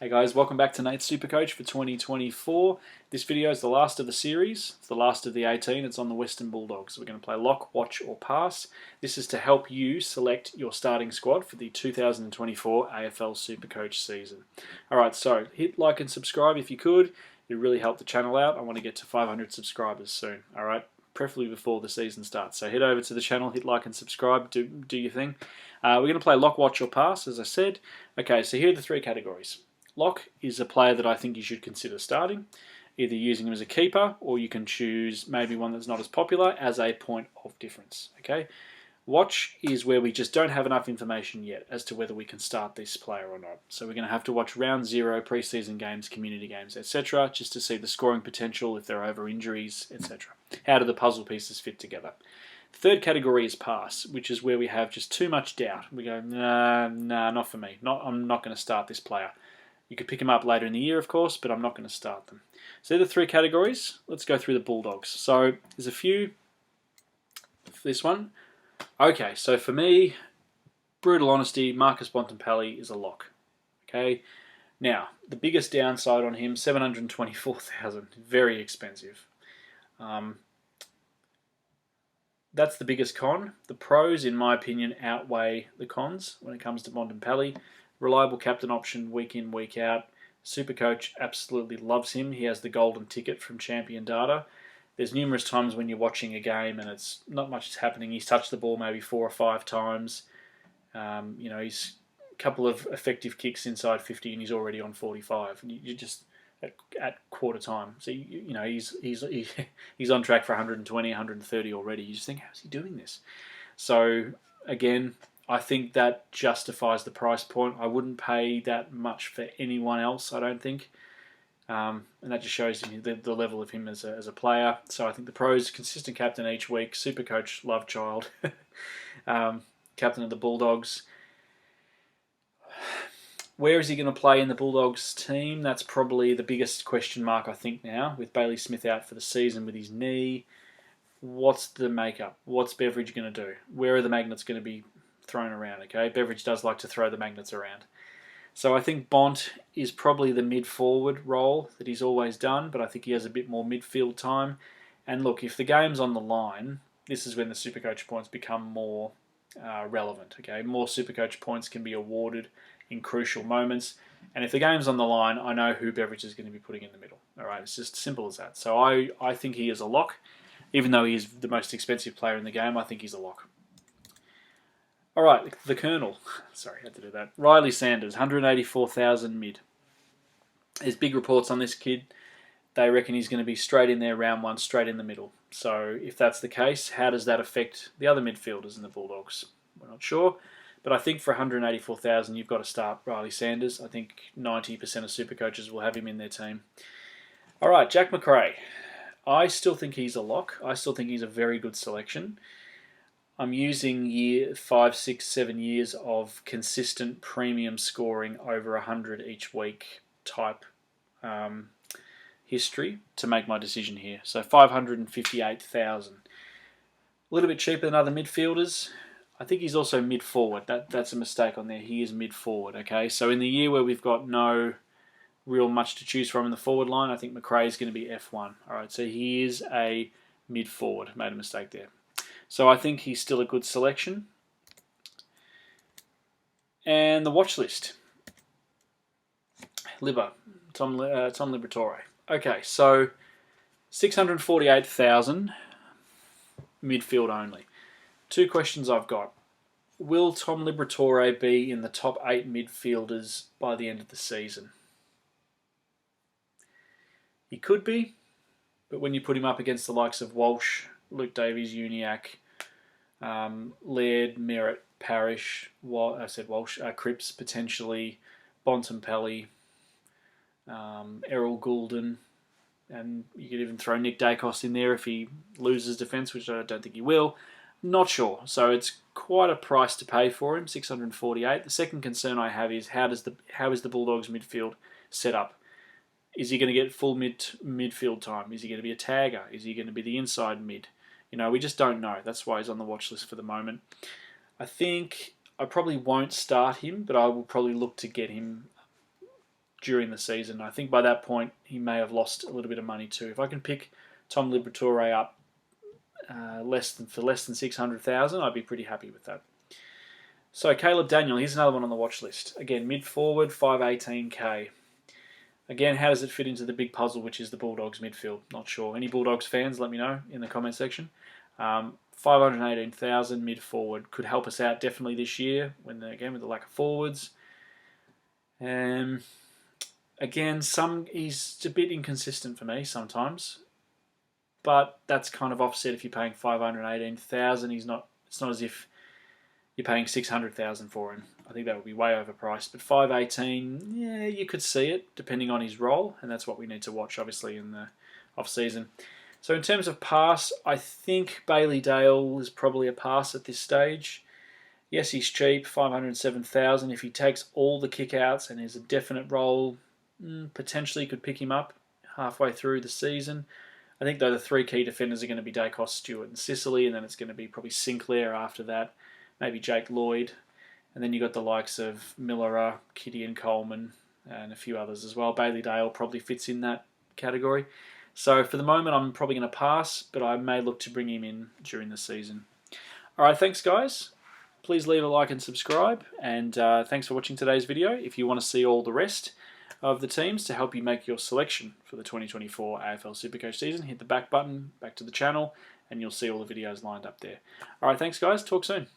Hey guys, welcome back to Nate's SuperCoach for 2024. This video is the last of the series. It's the last of the 18. It's on the Western Bulldogs. We're going to play lock, watch or pass. This is to help you select your starting squad for the 2024 AFL SuperCoach season. Alright, so hit like and subscribe if you could. It really help the channel out. I want to get to 500 subscribers soon. Alright, preferably before the season starts. So head over to the channel, hit like and subscribe, do your thing. We're going to play lock, watch or pass, as I said. Okay, so here are the three categories. Lock is a player that I think you should consider starting, either using him as a keeper or you can choose maybe one that's not as popular as a point of difference. Okay. Watch is where we just don't have enough information yet as to whether we can start this player or not. So we're going to have to watch round 0, preseason games, community games, etc., just to see the scoring potential, if they're over injuries, etc. How do the puzzle pieces fit together? The third category is pass, which is where we have just too much doubt. We go, nah, not for me. I'm not going to start this player. You could pick them up later in the year, of course, but I'm not going to start them. So they're the three categories. Let's go through the Bulldogs. So there's a few for this one. Okay, so for me, brutal honesty, Marcus Bontempelli is a lock. Okay, now the biggest downside on him, 724,000, very expensive. That's the biggest con. The pros, in my opinion, outweigh the cons when it comes to Bontempelli. Reliable captain option week in, week out. SuperCoach absolutely loves him. He has the golden ticket from Champion Data. There's numerous times when you're watching a game and it's not much is happening. He's touched the ball maybe 4 or 5 times. He's a couple of effective kicks inside 50 and he's already on 45. And you're just at quarter time. So he's on track for 120, 130 already. You just think, how's he doing this? So again, I think that justifies the price point. I wouldn't pay that much for anyone else, I don't think. And that just shows you the level of him as a player. So I think the pros, consistent captain each week, SuperCoach, love child, captain of the Bulldogs. Where is he going to play in the Bulldogs team? That's probably the biggest question mark, I think, now, with Bailey Smith out for the season with his knee. What's the makeup? What's Beveridge going to do? Where are the magnets going to be thrown around? Okay, Beveridge does like to throw the magnets around. So I think Bont is probably the mid-forward role that he's always done, but I think he has a bit more midfield time. And look, if the game's on the line, this is when the SuperCoach points become more relevant. Okay, more SuperCoach points can be awarded in crucial moments. And if the game's on the line, I know who Beveridge is going to be putting in the middle. All right, it's just simple as that. So I think he is a lock. Even though he is the most expensive player in the game, I think he's a lock. All right, the Colonel. Sorry, I had to do that. Riley Sanders, 184,000 mid. There's big reports on this kid. They reckon he's going to be straight in there round 1, straight in the middle. So if that's the case, how does that affect the other midfielders in the Bulldogs? We're not sure. But I think for 184,000, you've got to start Riley Sanders. I think 90% of SuperCoaches will have him in their team. All right, Jack Macrae. I still think he's a lock. I still think he's a very good selection. I'm using 5, 6, 7 years of consistent premium scoring over 100 each week type history to make my decision here. So 558,000. A little bit cheaper than other midfielders. I think he's also mid-forward. That's a mistake on there. He is mid-forward, okay? So in the year where we've got no real much to choose from in the forward line, I think Macrae is going to be F1. All right, so he is a mid-forward. Made a mistake there. So I think he's still a good selection. And the watch list. Tom Liberatore. Okay, so 648,000 midfield only. 2 questions I've got. Will Tom Liberatore be in the top 8 midfielders by the end of the season? He could be, but when you put him up against the likes of Walsh, Luke Davies, Uniacke, Laird, Merritt, Parrish, Walsh, Cripps potentially, Bontempelli, Errol Goulden, and you could even throw Nick Dacos in there if he loses defence, which I don't think he will. Not sure. So it's quite a price to pay for him, 648. The second concern I have is how is the Bulldogs midfield set up? Is he going to get full midfield time? Is he going to be a tagger? Is he going to be the inside mid? We just don't know. That's why he's on the watch list for the moment. I think I probably won't start him, but I will probably look to get him during the season. I think by that point he may have lost a little bit of money too. If I can pick Tom Liberatore up less than 600,000, I'd be pretty happy with that. So Caleb Daniel, here's another one on the watch list. Again, mid forward, 518k. Again, how does it fit into the big puzzle, which is the Bulldogs midfield? Not sure. Any Bulldogs fans, let me know in the comment section. 518,000 mid forward could help us out definitely this year with the lack of forwards. Again, he's a bit inconsistent for me sometimes, but that's kind of offset if you're paying 518,000. It's not as if you're paying 600,000 for him. I think that would be way overpriced. But 518, yeah, you could see it depending on his role, and that's what we need to watch obviously in the off season. So in terms of pass, I think Bailey Dale is probably a pass at this stage. Yes, he's cheap, 507,000. If he takes all the kickouts and is a definite role, potentially could pick him up halfway through the season. I think though the three key defenders are going to be Dacos, Stewart, and Sicily, and then it's going to be probably Sinclair after that. Maybe Jake Lloyd, and then you got the likes of Miller, Kitty and Coleman, and a few others as well. Bailey Dale probably fits in that category. So for the moment, I'm probably going to pass, but I may look to bring him in during the season. All right, thanks guys. Please leave a like and subscribe, and thanks for watching today's video. If you want to see all the rest of the teams to help you make your selection for the 2024 AFL SuperCoach season, hit the back button, back to the channel, and you'll see all the videos lined up there. All right, thanks guys. Talk soon.